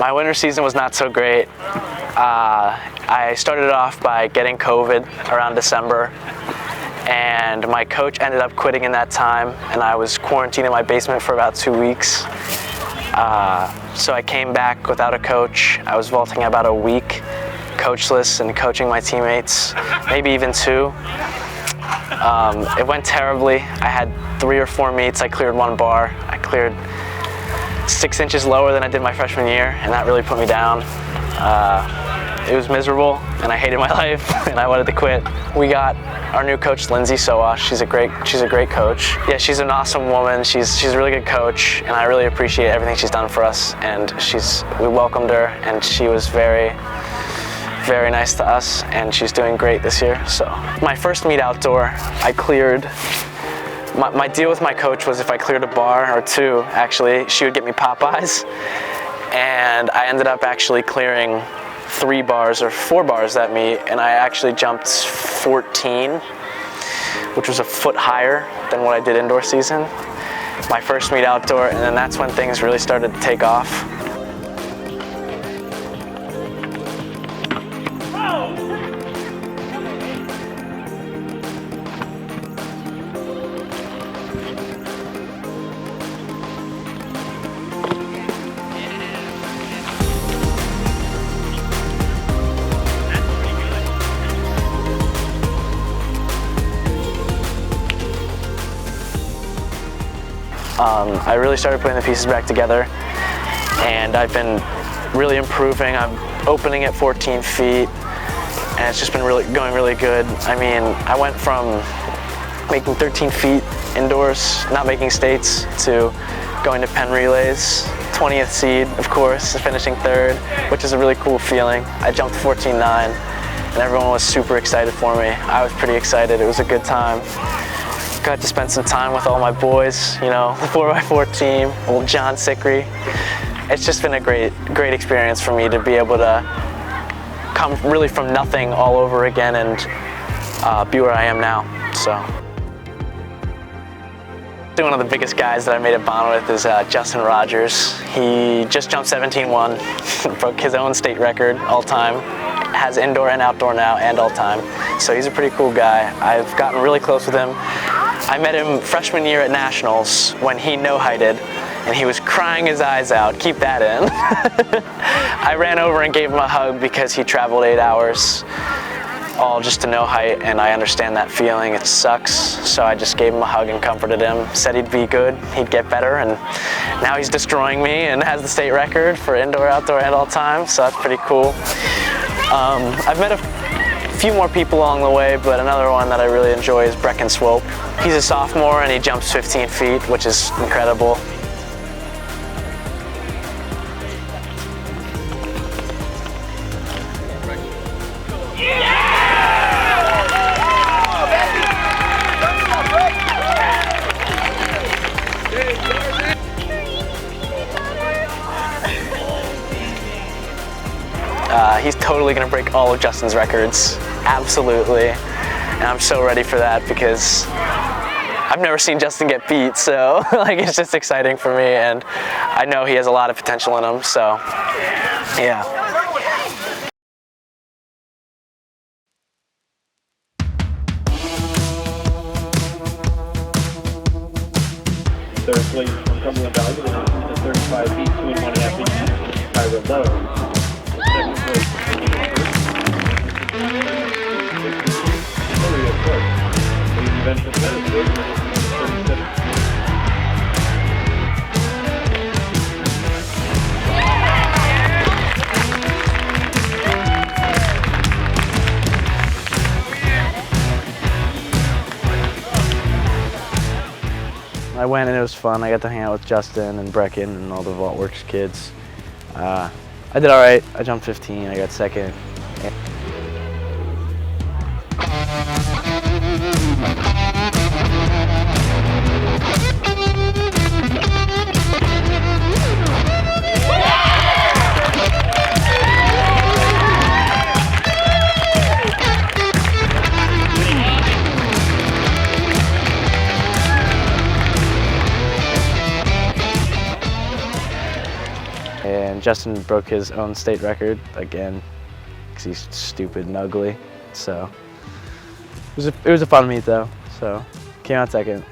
My winter season was not so great. I started off by getting COVID around December, and my coach ended up quitting in that time, and I was quarantined in my basement for about 2 weeks. So I came back without a coach. I was vaulting about a week, coachless, and coaching my teammates, maybe even 2. It went terribly. I had 3 or 4 meets. I cleared 1 bar. I cleared 6 inches lower than I did my freshman year, and that really put me down. It was miserable, and I hated my life, and I wanted to quit. We got our new coach, Lindsay Soash. She's a great coach. Yeah, she's an awesome woman. She's a really good coach, and I really appreciate everything she's done for us. And we welcomed her, and she was very nice to us, and she's doing great this year. So my first meet outdoor, I cleared. My deal with my coach was if I cleared a bar or 2, actually, she would get me Popeyes, and I ended up actually clearing 3 bars or 4 bars that meet, and I actually jumped 14, which was a foot higher than what I did indoor season. My first meet outdoor, and then that's when things really started to take off. I really started putting the pieces back together, and I've been really improving. I'm opening at 14 feet, and it's just been going really good. I mean, I went from making 13 feet indoors, not making states, to going to Penn Relays, 20th seed, of course, finishing 3rd, which is a really cool feeling. I jumped 14.9, and everyone was super excited for me. I was pretty excited. It was a good time. Got to spend some time with all my boys, you know, the 4x4 team, old John Sickery. It's just been a great experience for me to be able to come really from nothing all over again and be where I am now. So, one of the biggest guys that I made a bond with is Justin Rogers. He just jumped 17.1, broke his own state record all time. Has indoor and outdoor now and all time. So he's a pretty cool guy. I've gotten really close with him. I met him freshman year at Nationals when he no-heighted, and he was crying his eyes out. Keep that in. I ran over and gave him a hug because he traveled 8 hours, all just to no-height, and I understand that feeling. It sucks. So I just gave him a hug and comforted him. Said he'd be good, he'd get better, and now he's destroying me and has the state record for indoor, outdoor, and all time. So that's pretty cool. I've met a few more people along the way, but another one that I really enjoy is Brecken Swope. He's a sophomore and he jumps 15 feet, which is incredible. He's totally going to break all of Justin's records, absolutely, and I'm so ready for that because I've never seen Justin get beat, so like it's just exciting for me, and I know he has a lot of potential in him, so yeah. Third place from Cumberland Valley with a 35 feet, 2.5 feet, Tyra Lowe. Second place from Victoria Clark. Leading event for Medicine, 37. I went and it was fun. I got to hang out with Justin and Brecken and all the VaultWorks kids. I did all right. I jumped 15. I got second. And and Justin broke his own state record again because he's stupid and ugly. So it was a fun meet though. So came out second.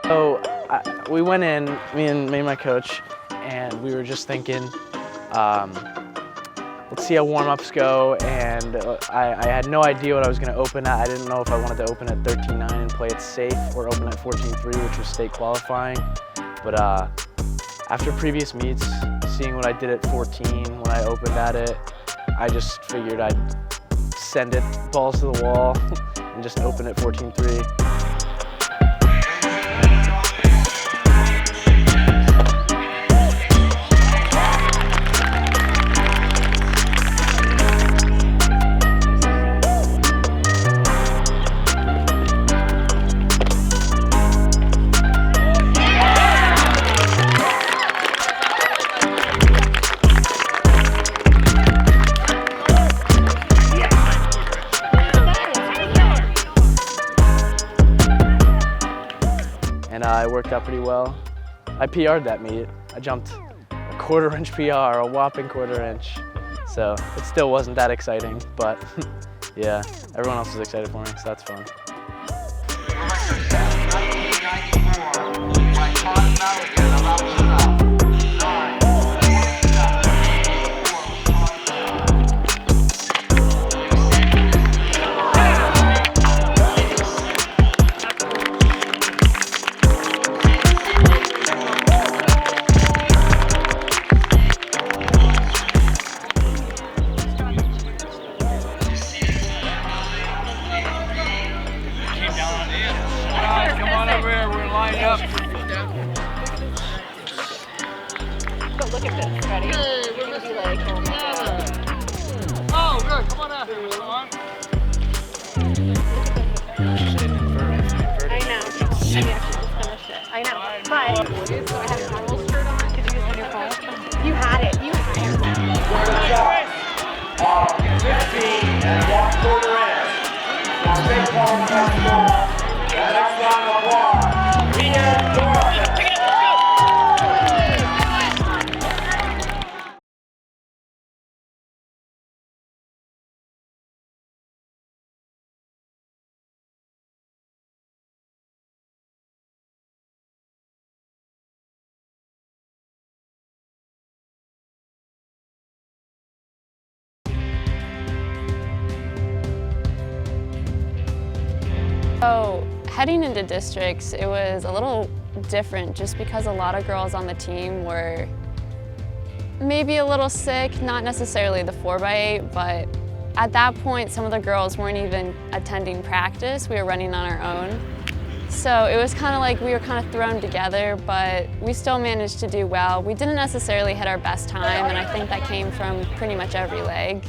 So we went in, me and my coach, and we were just thinking, let's see how warm-ups go, and I had no idea what I was going to open at. I didn't know if I wanted to open at 13.9 and play it safe, or open at 14.3, which was state qualifying. But after previous meets, seeing what I did at 14 when I opened at it, I just figured I'd send it balls to the wall and just open at 14.3. And it worked out pretty well. I PR'd that meet. I jumped a 1/4 inch PR, a whopping 1/4 inch. So it still wasn't that exciting, but yeah, everyone else was excited for me, so that's fun. But look at this, ready? You're gonna be like, oh my god. Oh, good, come on up. Come on. I know. Maybe I should just finish it. I know. But so I had a Carl's shirt on. Could you use on your phone? You had it. You had it. 15 and 1/4 inch. Now St. Paul has more. The next round of applause. Ian Dorfman. So heading into districts, it was a little different just because a lot of girls on the team were maybe a little sick, not necessarily the 4x8, but at that point some of the girls weren't even attending practice. We were running on our own. So it was kind of like we were kind of thrown together, but we still managed to do well. We didn't necessarily hit our best time, and I think that came from pretty much every leg.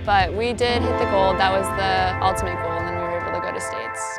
But we did hit the gold. That was the ultimate goal, and then we were able to go to states.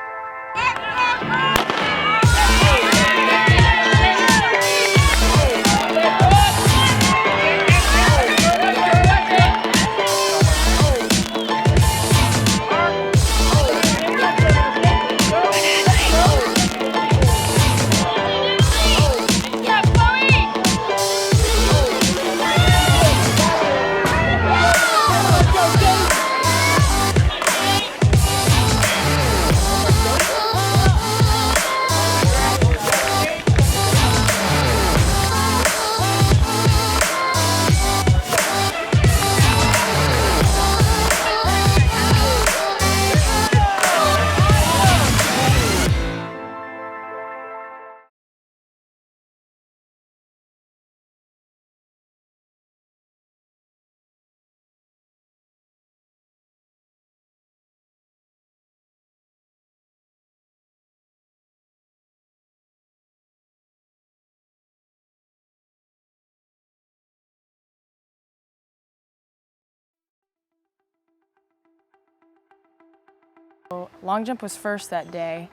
Long jump was first that day,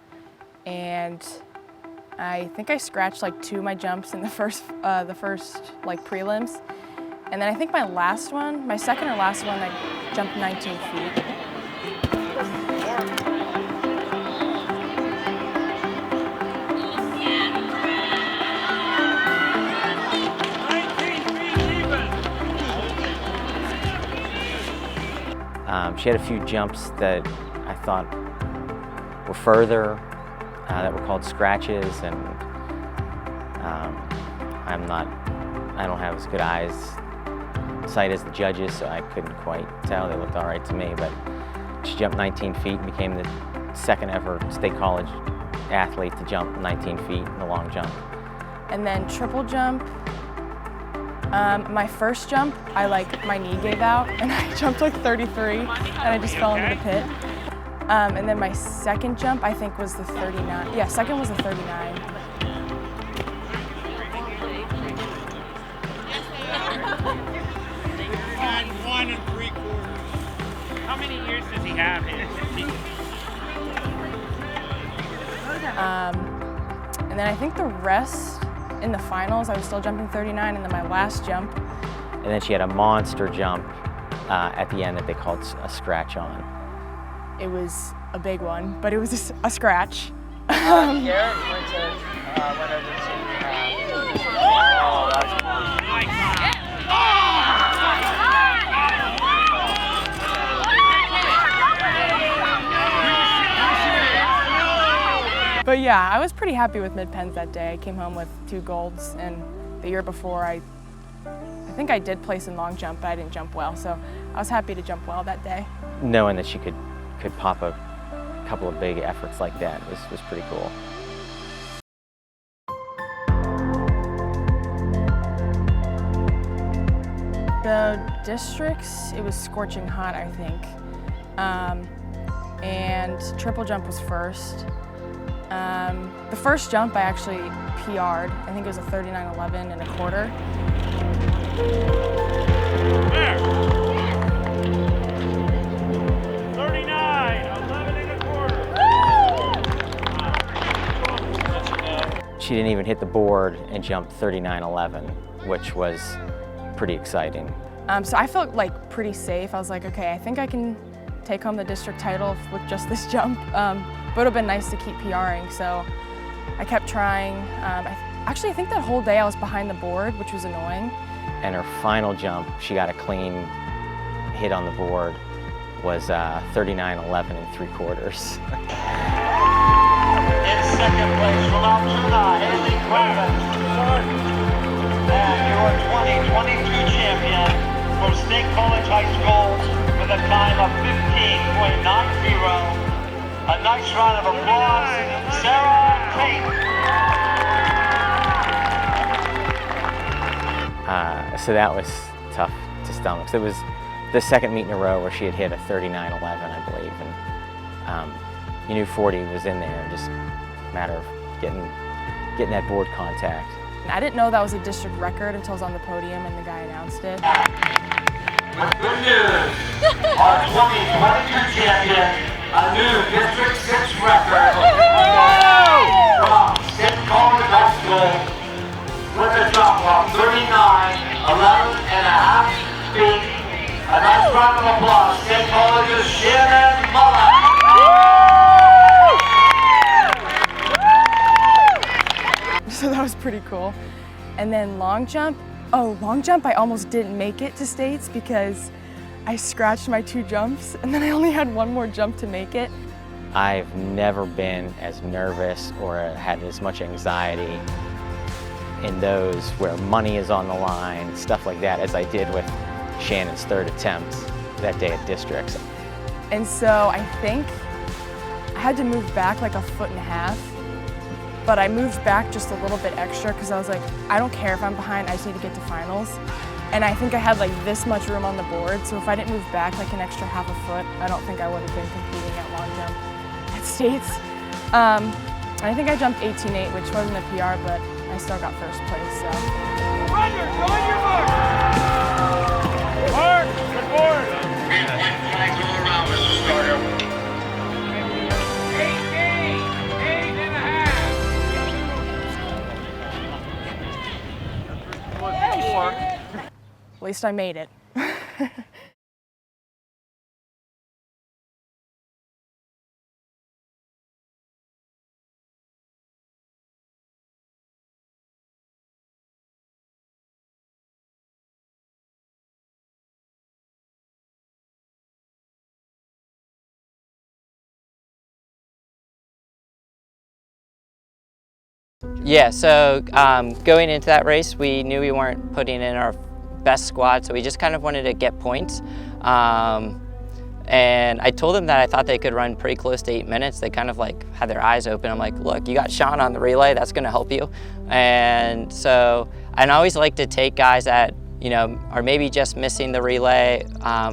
and I think I scratched like 2 of my jumps in the first like prelims. And then I think my second or last one, I jumped 19 feet. She had a few jumps that I thought were further, that were called scratches, and I don't have as good sight as the judges, so I couldn't quite tell. They looked all right to me, but she jumped 19 feet and became the second ever state college athlete to jump 19 feet in the long jump. And then triple jump, my first jump, my knee gave out and I jumped like 33 and I just fell into the pit. And then my second jump, I think was the 39. Yeah, second was the 39. 1 3/4. How many years does he have? And then I think the rest in the finals, I was still jumping 39, and then my last jump. And then she had a monster jump at the end that they called a scratch on. It was a big one, but it was just a scratch. Garrett went over to oh, that's fun. But yeah, I was pretty happy with mid-pens that day. I came home with 2 golds, and the year before I think I did place in long jump, but I didn't jump well, so I was happy to jump well that day. Knowing that she could pop a couple of big efforts like that was pretty cool. The districts, it was scorching hot, I think. And triple jump was first. The first jump I actually PR'd. I think it was a 39.11 and a quarter. There. 39.11 and a quarter. She didn't even hit the board and jumped 39.11, which was pretty exciting. So I felt like pretty safe. I was like, okay, I think I can take home the district title with just this jump. But it would have been nice to keep PRing, so I kept trying. Actually, I think that whole day I was behind the board, which was annoying. And her final jump, she got a clean hit on the board, was 39.11 3/4. In second place from Altoona, Haley Quinn. And your 2022 champion from State College High School with a time of 15.90. A nice round of applause, Sarah Tate. So that was tough to stomach. So it was the second meet in a row where she had hit a 39.11, I believe, and you knew 40 was in there, and just a matter of getting that board contact. I didn't know that was a district record until I was on the podium and the guy announced it. With good news, our 2022 champion, a new District 6 record from State College High School with a jump of 39.11 and a half feet. A nice round of applause, State College's Shannon Mullen. So that was pretty cool. And then long jump, I almost didn't make it to states because I scratched my 2 jumps and then I only had 1 more jump to make it. I've never been as nervous or had as much anxiety in those where money is on the line, stuff like that, as I did with Shannon's 3rd attempt that day at districts. And so I think I had to move back like 1.5 feet, but I moved back just a little bit extra because I was like, I don't care if I'm behind, I just need to get to finals. And I think I had like this much room on the board, so if I didn't move back like an extra 0.5 foot, I don't think I would have been competing at long jump at states. And I think I jumped 18.8, which wasn't a PR, but I still got first place, so. Roger, go on your mark. Mark, the board. least I made it. Yeah, so going into that race, we knew we weren't putting in our best squad, so we just kind of wanted to get points. And I told them that I thought they could run pretty close to 8 minutes. They kind of like had their eyes open. I'm like, look, you got Sean on the relay, that's gonna help you. And so, I always like to take guys that, you know, are maybe just missing the relay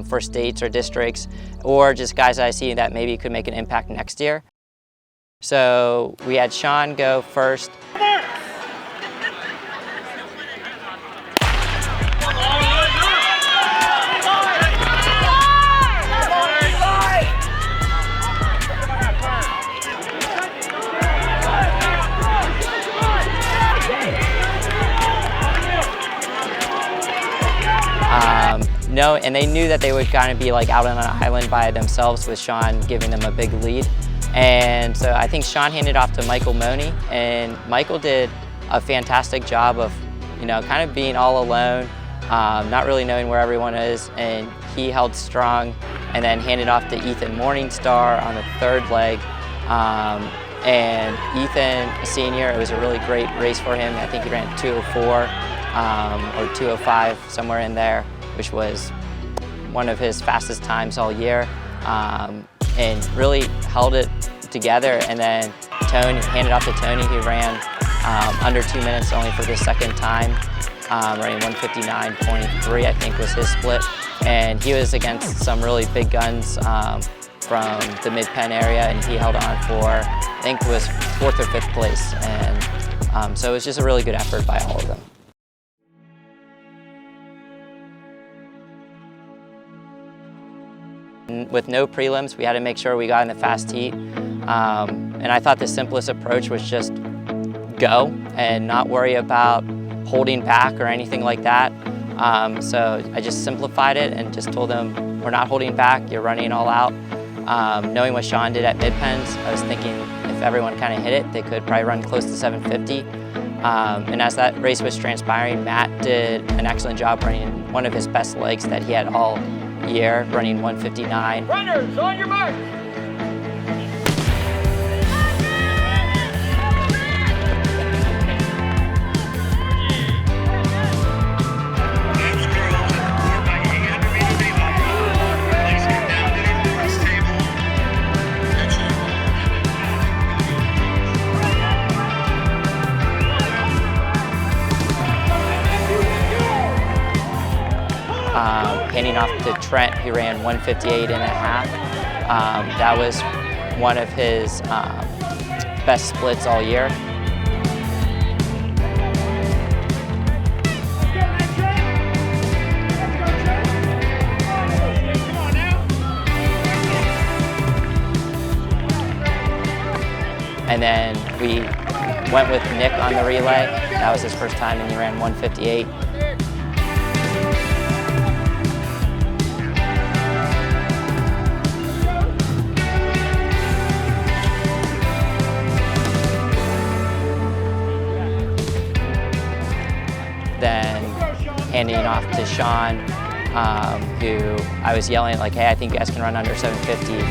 for states or districts, or just guys that I see that maybe could make an impact next year. So we had Sean go first. No, and they knew that they would kind of be like out on an island by themselves with Sean giving them a big lead. And so I think Sean handed off to Michael Money, and Michael did a fantastic job of, you know, kind of being all alone, not really knowing where everyone is, and he held strong, and then handed off to Ethan Morningstar on the third leg. And Ethan, a senior, it was a really great race for him. I think he ran 2:04 or 2:05, somewhere in there, which was one of his fastest times all year, and really held it together. And then Tony, handed off to Tony, who ran under 2 minutes only for the second time, running 1:59.3, I think was his split. And he was against some really big guns from the Mid-Penn area, and he held on for, I think it was 4th or 5th place. And so it was just a really good effort by all of them. With no prelims, we had to make sure we got in the fast heat. And I thought the simplest approach was just go and not worry about holding back or anything like that. So I just simplified it and just told them, we're not holding back, you're running all out. Knowing what Sean did at Mid-Penns, I was thinking if everyone kind of hit it, they could probably run close to 750. And as that race was transpiring, Matt did an excellent job running one of his best legs that he had all year, running 1:59. Runners, on your mark! Handing off to Trent, who ran 1:58.5. That was one of his best splits all year. And then we went with Nick on the relay. That was his first time, and he ran 1:58. Then handing off to Sean, who I was yelling like, hey, I think you guys can run under 750.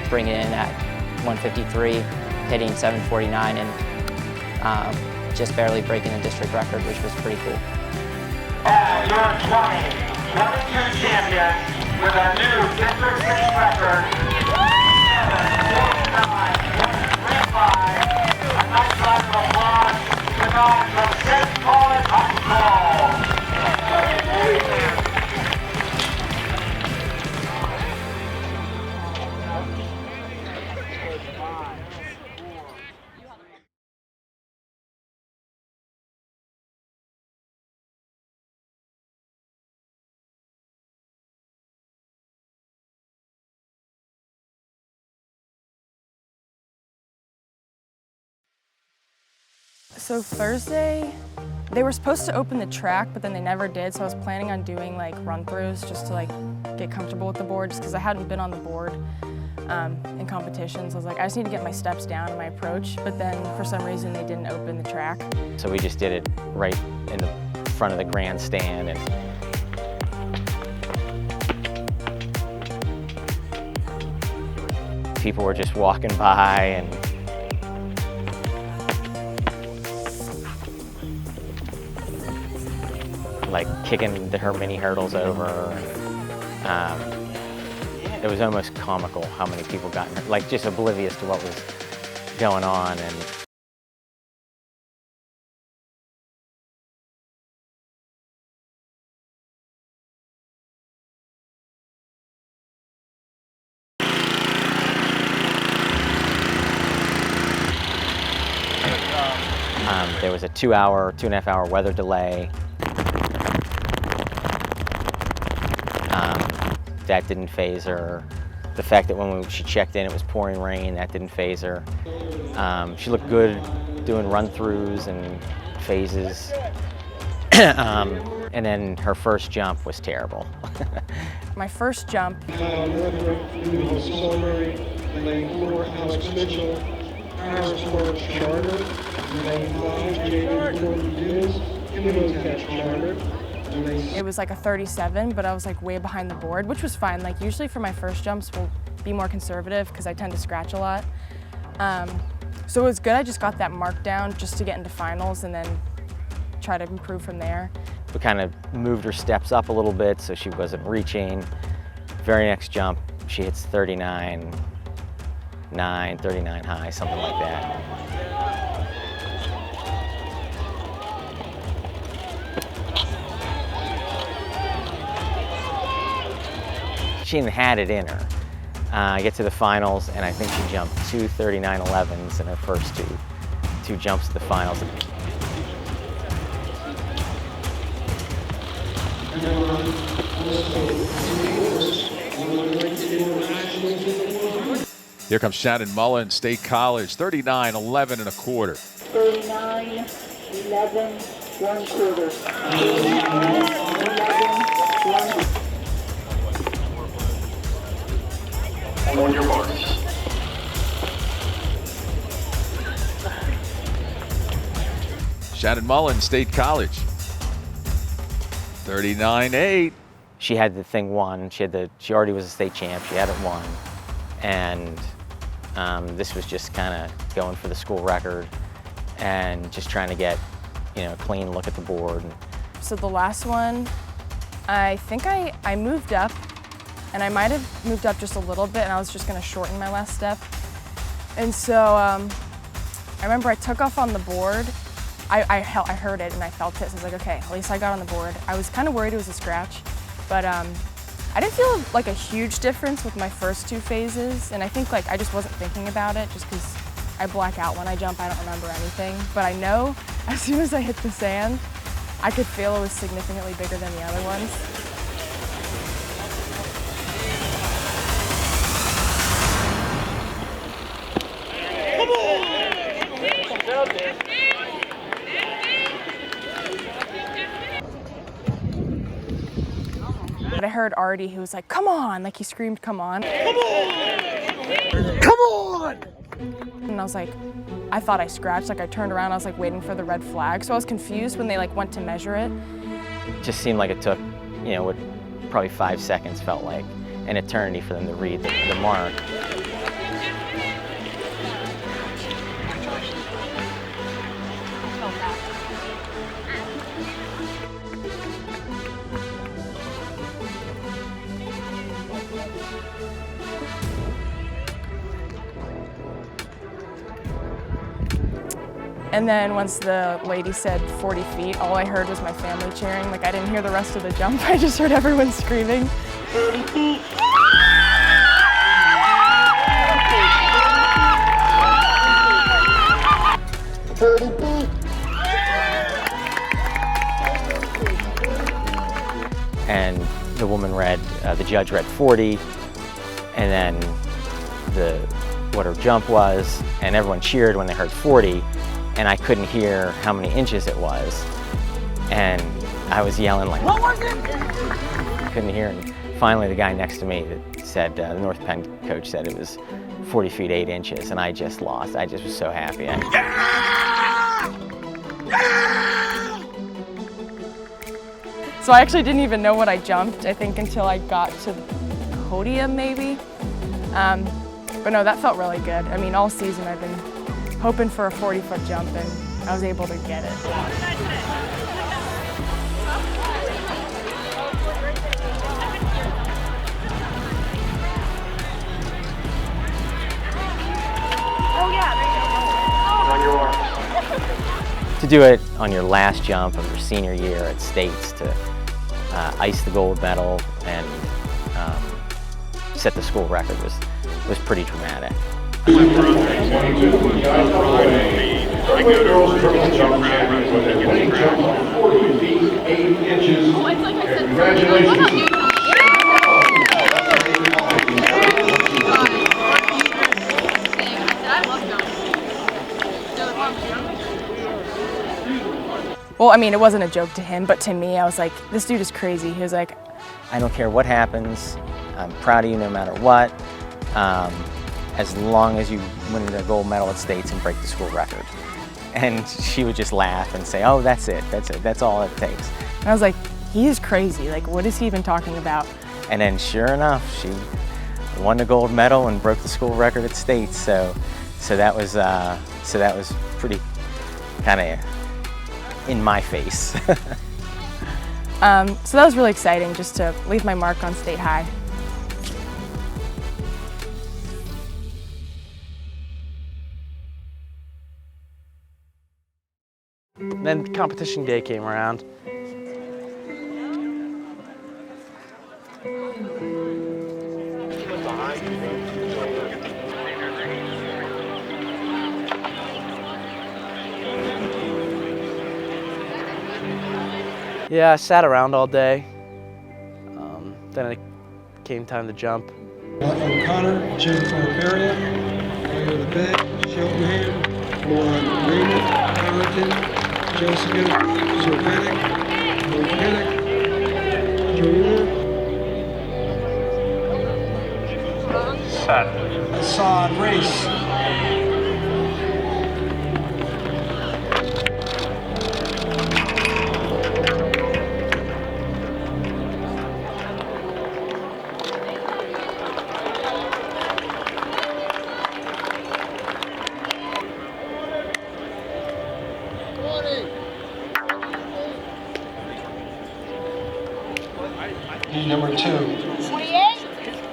Bring it in at 1:53, hitting 7:49, and just barely breaking the district record, which was pretty cool. And your 2022 champion with a new District 6 record, 7:49.35. A nice round of applause tonight from State College High School. So Thursday, they were supposed to open the track, but then they never did. So I was planning on doing like run-throughs just to like get comfortable with the board, just because I hadn't been on the board in competitions. I was like, I just need to get my steps down and my approach. But then for some reason they didn't open the track. So we just did it right in the front of the grandstand, and people were just walking by and like kicking her mini hurdles over. It was almost comical how many people got like just oblivious to what was going on. And there was a 2.5 hour weather delay. That didn't faze her. The fact that when she checked in it was pouring rain, that didn't faze her. She looked good doing run-throughs and phases. And then her first jump was terrible. My first jump, it was like a 37, but I was like way behind the board, which was fine. Like usually for my first jumps, we'll be more conservative because I tend to scratch a lot. So it was good. I just got that mark down just to get into finals and then try to improve from there. We kind of moved her steps up a little bit so she wasn't reaching. Very next jump, she hits 39, 39 high, something like that. She had it in her. I get to the finals, and I think she jumped 2 39.11s in her first two jumps to the finals. Here comes Shannon Mullen, State College, 39.11 1/4. 39.11 1/4. On your marks. Shannon Mullen, State College, 39.8. She had the thing won. She already was a state champ. She had it won, and this was just kind of going for the school record and just trying to get, a clean look at the board. So the last one, I think I moved up, and I might have moved up just a little bit, and I was just gonna shorten my last step. And so I remember I took off on the board. I heard it and I felt it, so I was like, okay, at least I got on the board. I was kind of worried it was a scratch, but I didn't feel like a huge difference with my first two phases, and I think like I just wasn't thinking about it just because I black out when I jump. I don't remember anything, but I know as soon as I hit the sand, I could feel it was significantly bigger than the other ones. But I heard Artie who was like, come on, like he screamed, come on. Come on! Come on! And I was like, I thought I scratched, like I turned around, I was like waiting for the red flag. So I was confused when they like went to measure it. It just seemed like it took, what probably 5 seconds felt like an eternity for them to read the mark. And then once the lady said 40 feet, all I heard was my family cheering. Like I didn't hear the rest of the jump, I just heard everyone screaming. 30 feet. And the woman read, the judge read 40, and then what her jump was, and everyone cheered when they heard 40. and I couldn't hear how many inches it was. And I was yelling like, "What was it?" Couldn't hear. And finally, the guy next to me that said, the North Penn coach said it was 40 feet 8 inches, and I just lost. I just was so happy. So I actually didn't even know what I jumped, I think, until I got to the podium, maybe. But no, that felt really good. I mean, all season I've been hoping for a 40-foot jump, and I was able to get it. To do it on your last jump of your senior year at States, to ice the gold medal and set the school record was pretty dramatic. Congratulations. Well, I mean, it wasn't a joke to him, but to me, I was like, this dude is crazy. He was like, I don't care what happens. I'm proud of you no matter what. As long as you win the gold medal at States and break the school record. And she would just laugh and say, oh, that's it, that's all it takes. And I was like, he is crazy. Like, what is he even talking about? And then sure enough, she won the gold medal and broke the school record at States. So that was pretty kind of in my face. So that was really exciting, just to leave my mark on state high. Then competition day came around. Yeah, I sat around all day. Then it came time to jump. O'Connor, Jennifer O'Farrill, Mayor Bed, Sheltonham, Lauren Raymond, Harrington, Jessica Zerpanic, Mechanic, Joanna, Assad Race. Number 2, 28.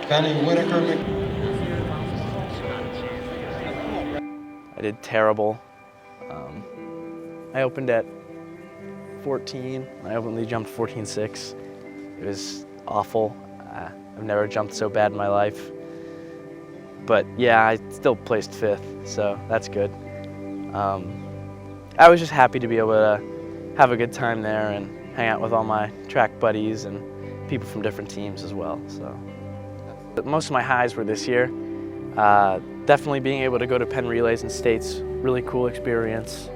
Benny Whitaker. I did terrible. I opened at 14. I openly jumped 14.6. It was awful. I've never jumped so bad in my life. But yeah, I still placed 5th, so that's good. I was just happy to be able to have a good time there and hang out with all my track buddies and people from different teams as well. So most of my highs were this year. Definitely being able to go to Penn Relays and States, really cool experience.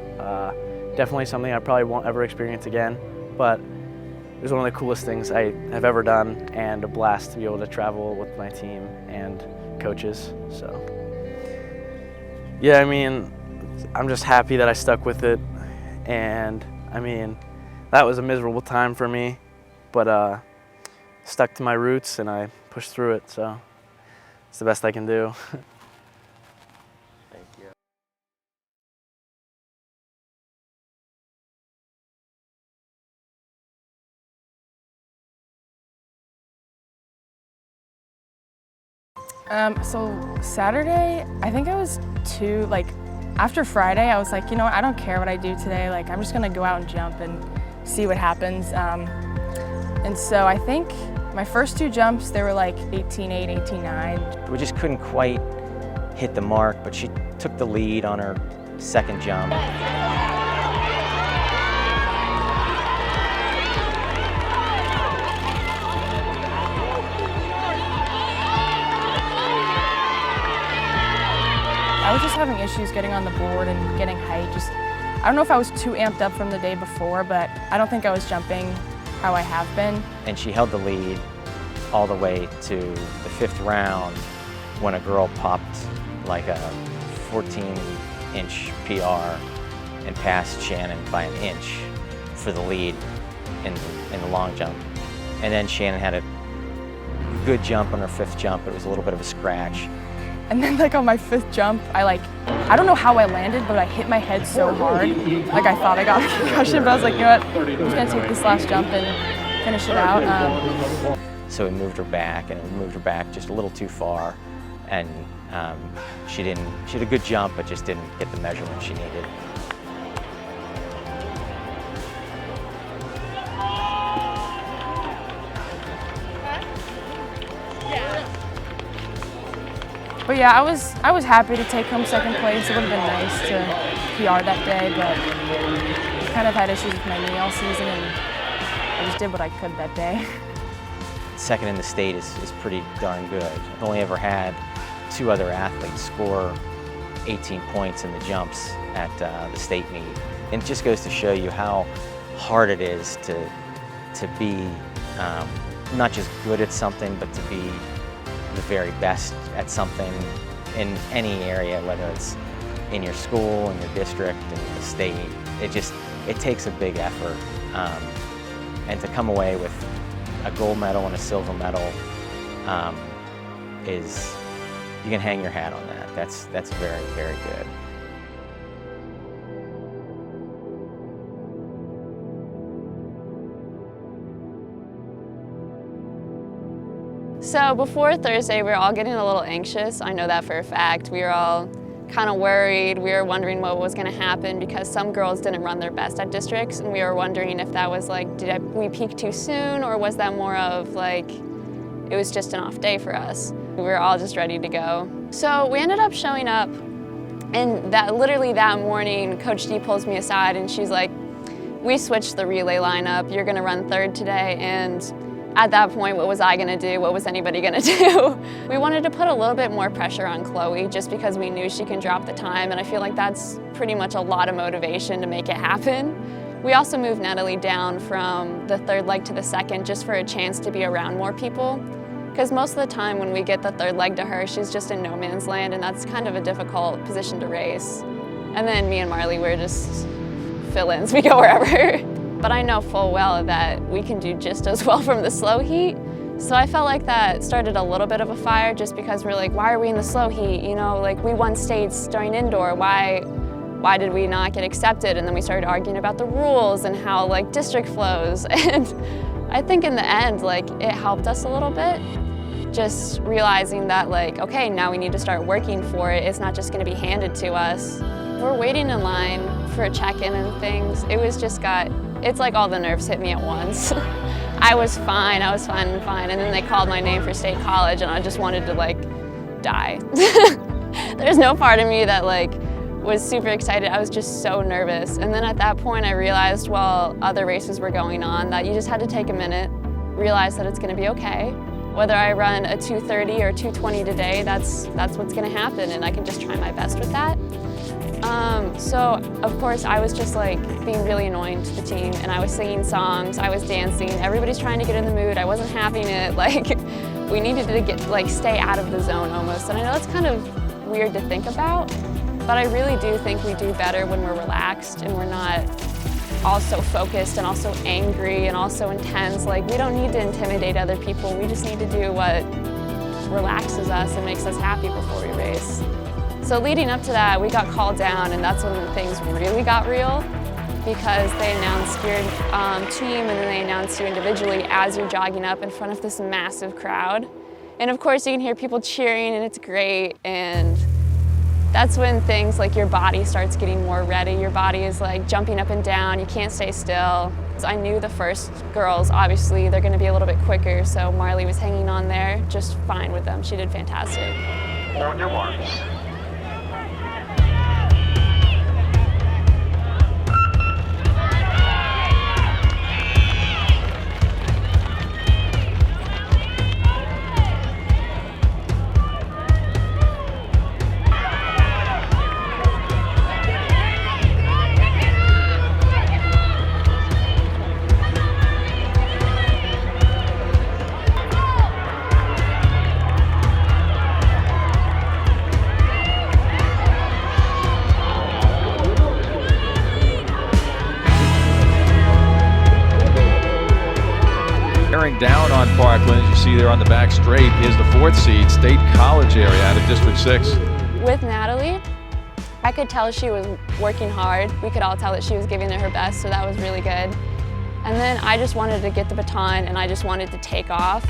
Definitely something I probably won't ever experience again, but it was one of the coolest things I have ever done, and a blast to be able to travel with my team and coaches. So yeah, I mean, I'm just happy that I stuck with it, and I mean, that was a miserable time for me, but stuck to my roots and I pushed through it, so it's the best I can do. Thank you. So Saturday, I think I was after Friday, I was like, you know what, I don't care what I do today. Like, I'm just gonna go out and jump and see what happens. And so I think my first 2 jumps, they were like 18.8, 18.9. We just couldn't quite hit the mark, but she took the lead on her second jump. I was just having issues getting on the board and getting height, just I don't know if I was too amped up from the day before, but I don't think I was jumping how I have been. And she held the lead all the way to the 5th round when a girl popped like a 14-inch PR and passed Shannon by an inch for the lead in the long jump. And then Shannon had a good jump on her 5th jump. It was a little bit of a scratch. And then like on my 5th jump, I don't know how I landed, but I hit my head so hard. Like I thought I got a concussion, but I was like, you know what, I'm just gonna take this last jump and finish it out. So it moved her back, and it moved her back just a little too far. And she had a good jump, but just didn't get the measurement she needed. But yeah, I was happy to take home 2nd place. It would have been nice to PR that day, but I kind of had issues with my knee all season, and I just did what I could that day. 2nd in the state is pretty darn good. I've only ever had 2 other athletes score 18 points in the jumps at the state meet. And it just goes to show you how hard it is to be not just good at something, but to be the very best at something in any area, whether it's in your school, in your district, in the state. It takes a big effort. And to come away with a gold medal and a silver medal you can hang your hat on that. That's very, very good. So before Thursday, we were all getting a little anxious. I know that for a fact. We were all kind of worried. We were wondering what was going to happen because some girls didn't run their best at districts, and we were wondering if that was like, did we peak too soon, or was that more of like, it was just an off day for us? We were all just ready to go. So we ended up showing up, and literally that morning, Coach D pulls me aside and she's like, we switched the relay lineup. You're going to run 3rd today. And at that point, what was I gonna do? What was anybody gonna do? We wanted to put a little bit more pressure on Chloe just because we knew she can drop the time, and I feel like that's pretty much a lot of motivation to make it happen. We also moved Natalie down from the 3rd leg to the 2nd just for a chance to be around more people, because most of the time when we get the 3rd leg to her, she's just in no man's land, and that's kind of a difficult position to race. And then me and Marley, we're just fill-ins, we go wherever. But I know full well that we can do just as well from the slow heat. So I felt like that started a little bit of a fire just because we're like, why are we in the slow heat? You know, like we won states during indoor, why did we not get accepted? And then we started arguing about the rules and how like district flows. And I think in the end, like it helped us a little bit. Just realizing that like, okay, now we need to start working for it. It's not just gonna be handed to us. We're waiting in line for a check-in and things. It was just it's like all the nerves hit me at once. I was fine, and then they called my name for State College and I just wanted to like die. There's no part of me that like was super excited. I was just so nervous. And then at that point I realized while other races were going on that you just had to take a minute, realize that it's gonna be okay. Whether I run a 2:30 or 2:20 today, that's what's gonna happen, and I can just try my best with that. So of course I was just like being really annoying to the team, and I was singing songs, I was dancing, everybody's trying to get in the mood, I wasn't having it, like we needed to stay out of the zone almost. And I know it's kind of weird to think about, but I really do think we do better when we're relaxed and we're not all so focused and also angry and also intense. Like we don't need to intimidate other people, we just need to do what relaxes us and makes us happy before we race. So leading up to that, we got called down, and that's when things really got real, because they announced your team and then they announced you individually as you're jogging up in front of this massive crowd. And of course you can hear people cheering and it's great, and that's when things like your body starts getting more ready. Your body is like jumping up and down, you can't stay still. I knew the first girls, obviously they're gonna be a little bit quicker, so Marley was hanging on there just fine with them. She did fantastic. On your marks. bearing down on Parkland, as you see there on the back straight, is the 4th seed, State College area out of District 6. With Natalie, I could tell she was working hard. We could all tell that she was giving it her best, so that was really good. And then I just wanted to get the baton and I just wanted to take off.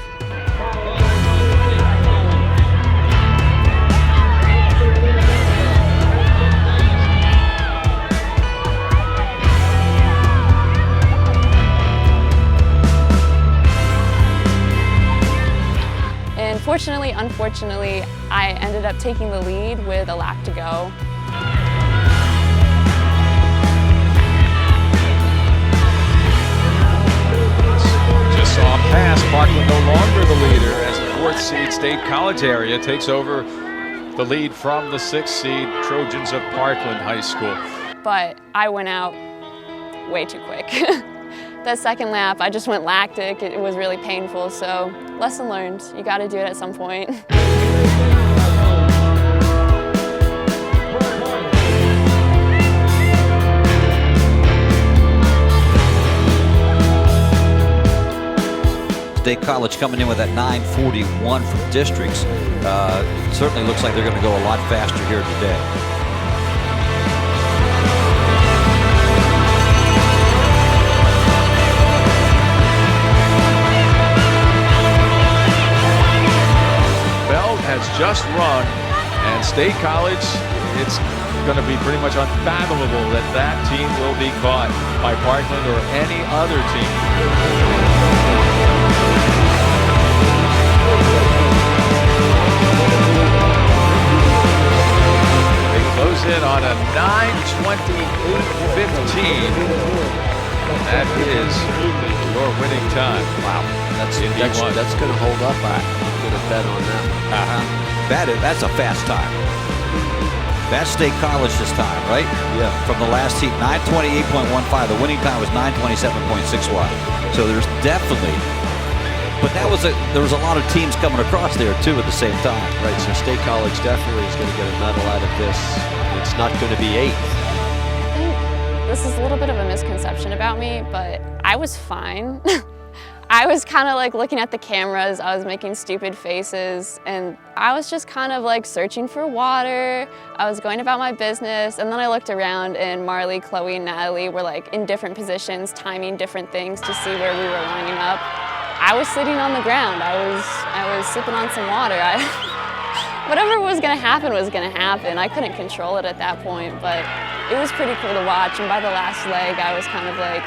And fortunately, unfortunately, I ended up taking the lead with a lap to go. Just saw pass, Parkland no longer the leader as the 4th seed State College area takes over the lead from the 6th seed Trojans of Parkland High School. But I went out way too quick. That second lap, I just went lactic. It was really painful, so lesson learned. You gotta do it at some point. State College coming in with that 9:41 from districts. Certainly looks like they're going to go a lot faster here today. Bell has just run, and State College, it's going to be pretty much unfathomable that that team will be caught by Parkland or any other team. Close in on a 9:28.15. That is your winning time. Wow, that's going to hold up. I'm going to bet on that. That's a fast time. That's State College this time, right? Yeah. From the last heat, 9:28.15. The winning time was 9:27.61. So there's definitely. But there was a lot of teams coming across there too at the same time. Right, so State College definitely is going to get a medal out of this. It's not going to be 8th. I think this is a little bit of a misconception about me, but I was fine. I was kind of like looking at the cameras, I was making stupid faces, and I was just kind of like searching for water. I was going about my business, and then I looked around and Marley, Chloe, and Natalie were like in different positions, timing different things to see where we were lining up. I was sitting on the ground. I was sipping on some water. Whatever was gonna happen was gonna happen. I couldn't control it at that point, but it was pretty cool to watch. And by the last leg, I was kind of like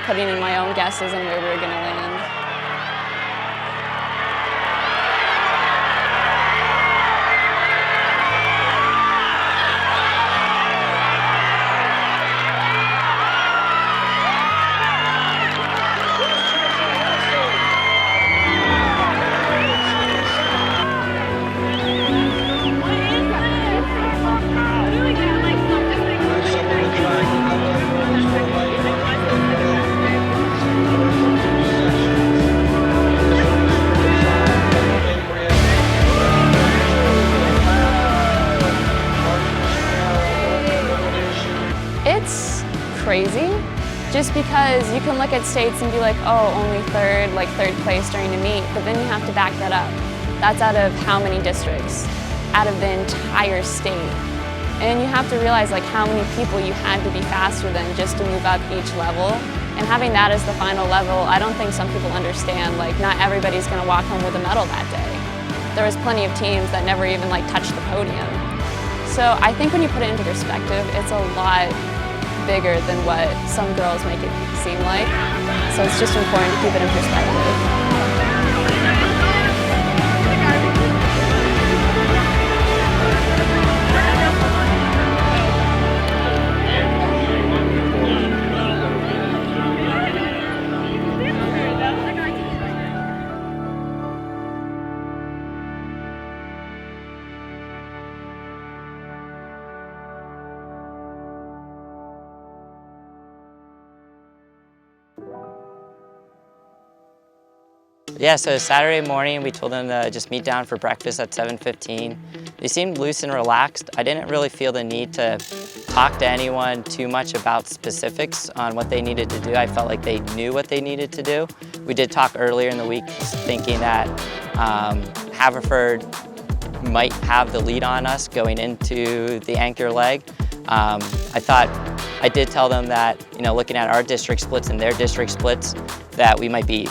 putting in my own guesses on where we were gonna land. Crazy, just because you can look at states and be like, oh, only third place during a meet, but then you have to back that up. That's out of how many districts? Out of the entire state. And you have to realize like how many people you had to be faster than just to move up each level. And having that as the final level, I don't think some people understand, like not everybody's gonna walk home with a medal that day. There was plenty of teams that never even like touched the podium. So I think when you put it into perspective, it's a lot bigger than what some girls make it seem like. So it's just important to keep it in perspective. Yeah, so Saturday morning, we told them to just meet down for breakfast at 7:15. They seemed loose and relaxed. I didn't really feel the need to talk to anyone too much about specifics on what they needed to do. I felt like they knew what they needed to do. We did talk earlier in the week thinking that Haverford might have the lead on us going into the anchor leg. I did tell them that, you know, looking at our district splits and their district splits, that we might be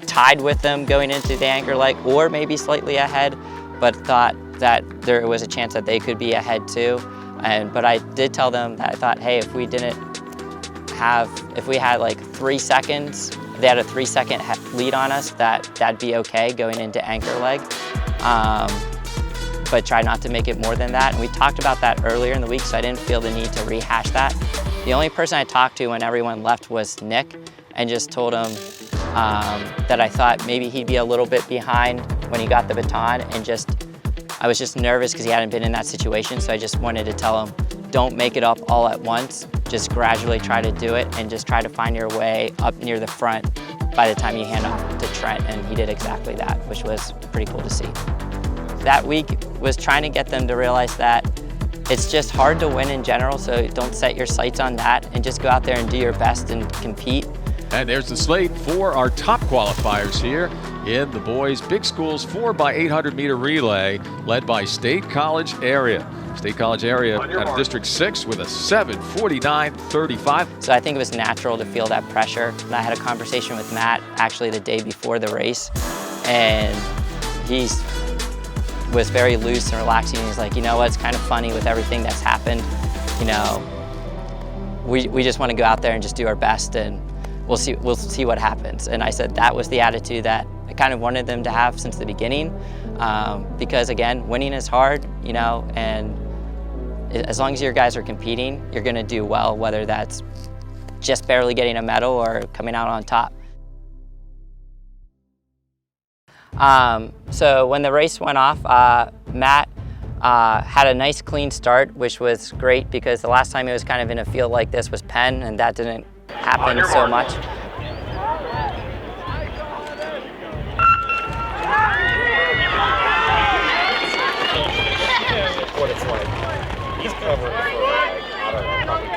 tied with them going into the anchor leg or maybe slightly ahead, but thought that there was a chance that they could be ahead too. But I did tell them that I thought, hey, if we had like 3 seconds, if they had a 3-second lead on us, that'd be okay going into anchor leg. But try not to make it more than that. And we talked about that earlier in the week, so I didn't feel the need to rehash that. The only person I talked to when everyone left was Nick, and just told him that I thought maybe he'd be a little bit behind when he got the baton, and I was just nervous because he hadn't been in that situation, so I just wanted to tell him, don't make it up all at once, just gradually try to do it and just try to find your way up near the front by the time you hand off to Trent, and he did exactly that, which was pretty cool to see. That week was trying to get them to realize that it's just hard to win in general, so don't set your sights on that and just go out there and do your best and compete. And there's the slate for our top qualifiers here in the boys' big schools 4x800 meter relay, led by State College Area. State College Area out of District 6 with a 7:49.35. So I think it was natural to feel that pressure. And I had a conversation with Matt actually the day before the race, and he was very loose and relaxing. He's like, you know what, it's kind of funny with everything that's happened. You know, we just want to go out there and just do our best, and we'll see what happens. And I said that was the attitude that I kind of wanted them to have since the beginning, because again, winning is hard, you know, and as long as your guys are competing, you're going to do well, whether that's just barely getting a medal or coming out on top. So when the race went off, Matt had a nice clean start, which was great because the last time he was kind of in a field like this was Penn, and that didn't happen so much. What it's like. He's covering for like, I don't know, probably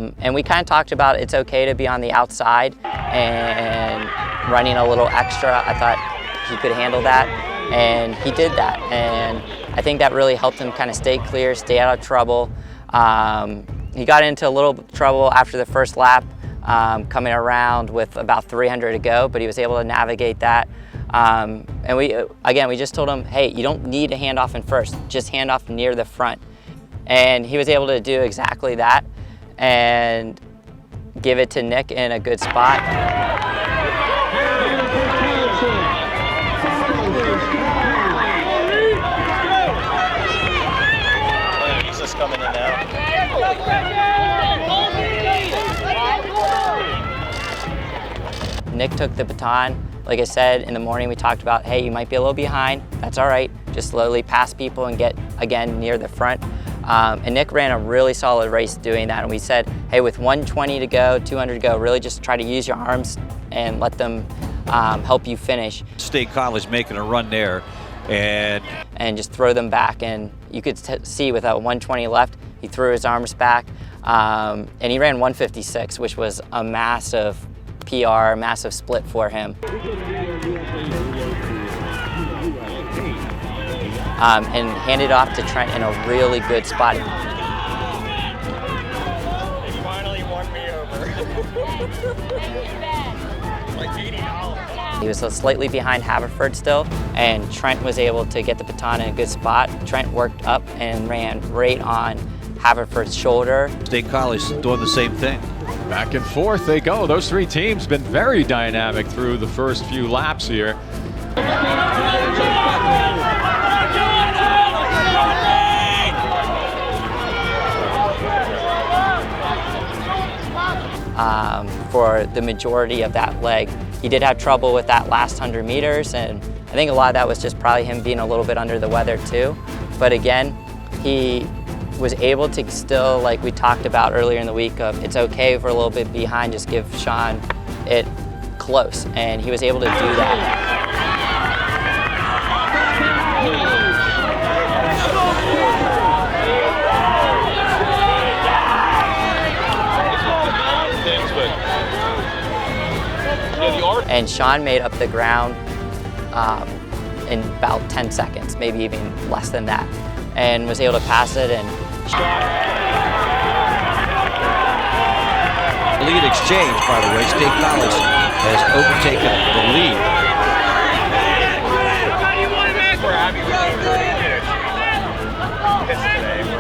10. And we kind of talked about it's okay to be on the outside and running a little extra. I thought he could handle that, and he did that. And I think that really helped him kind of stay clear, stay out of trouble. He got into a little trouble after the first lap, coming around with about 300 to go, but he was able to navigate that. And we just told him, hey, you don't need to hand off in first, just hand off near the front. And he was able to do exactly that and give it to Nick in a good spot. He's just coming in now. Nick took the baton. Like I said, in the morning we talked about, hey, you might be a little behind. That's all right. Just slowly pass people and get, again, near the front. And Nick ran a really solid race doing that. And we said, hey, with 120 to go, 200 to go, really just try to use your arms and let them help you finish. State College making a run there. And just throw them back. And you could see with a 120 left, he threw his arms back. And he ran 156, which was a massive PR, massive split for him. And handed off to Trent in a really good spot. He finally won me over. Like $80. He was slightly behind Haverford still, and Trent was able to get the baton in a good spot. Trent worked up and ran right on Haverford's shoulder. State College doing the same thing. Back and forth they go. Those three teams been very dynamic through the first few laps here. For the majority of that leg. He did have trouble with that last 100 meters, and I think a lot of that was just probably him being a little bit under the weather too. But again, he was able to still, like we talked about earlier in the week, of it's okay if we're a little bit behind, just give Sean it close, and he was able to do that. and Sean made up the ground in about 10 seconds, maybe even less than that, and was able to pass it. And lead exchange, by the way. State College has overtaken the lead.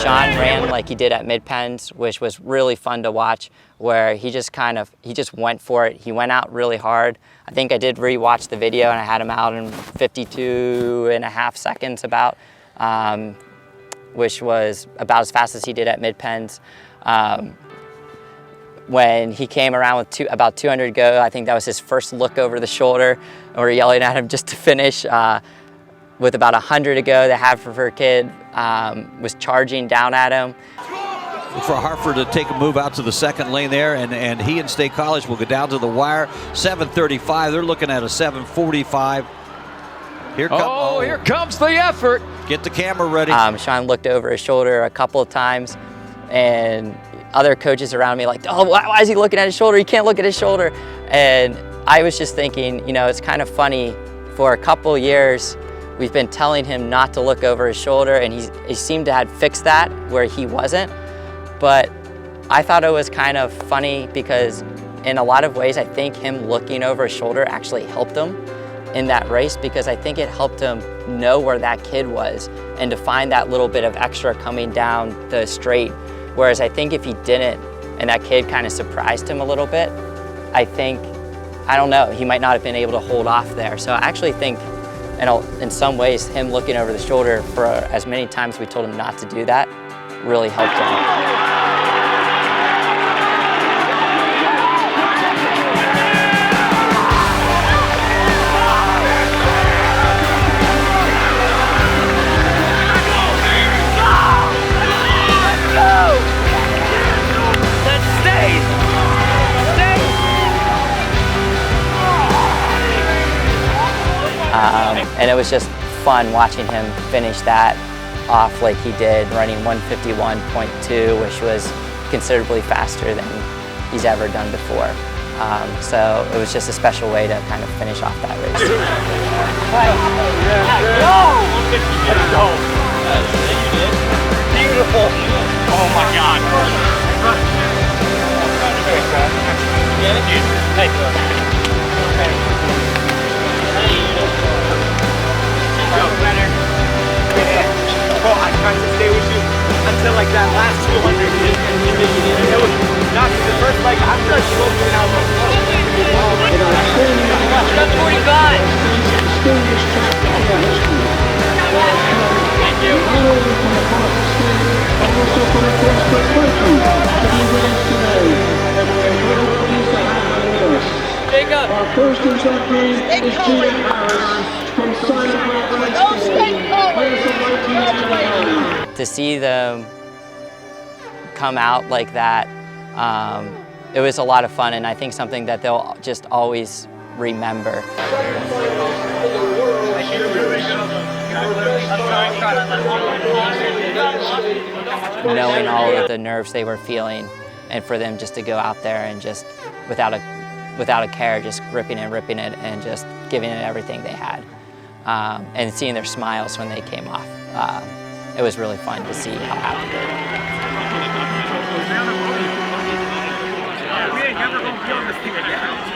Sean ran like he did at Mid-Penns, which was really fun to watch, where he just went for it. He went out really hard. I think I did re-watch the video, and I had him out in 52.5 seconds about, which was about as fast as he did at Mid-Penns. When he came around with about 200 to go, I think that was his first look over the shoulder, and we're yelling at him just to finish. With about 100 to go, the Haverford kid was charging down at him. For Hartford to take a move out to the second lane there, and he and State College will go down to the wire. 7:35, they're looking at a 7:45. Here comes the effort. Get the camera ready. Sean looked over his shoulder a couple of times, and other coaches around me like, oh, why is he looking at his shoulder? He can't look at his shoulder. And I was just thinking, you know, it's kind of funny. For a couple of years, we've been telling him not to look over his shoulder, and he seemed to have fixed that where he wasn't. But I thought it was kind of funny because in a lot of ways, I think him looking over his shoulder actually helped him in that race, because I think it helped him know where that kid was and to find that little bit of extra coming down the straight. Whereas I think if he didn't, and that kid kind of surprised him a little bit, I don't know, he might not have been able to hold off there. So I actually think in some ways, him looking over the shoulder for as many times we told him not to do that really helped him. And it was just fun watching him finish that off like he did, running 151.2, which was considerably faster than he's ever done before. So it was just a special way to kind of finish off that race. Beautiful. Oh my God. I tried to stay with you until like that last 200. It was not the first leg. I'm not smoking out. That's 45. Thank you. Jacob. Our first instructor is Julian Harris from To see them come out like that, it was a lot of fun, and I think something that they'll just always remember. Knowing all of the nerves they were feeling, and for them just to go out there and just without a care, just ripping it and just giving it everything they had. And seeing their smiles when they came off. It was really fun to see how happy they were. We ain't never gonna feel this thing again.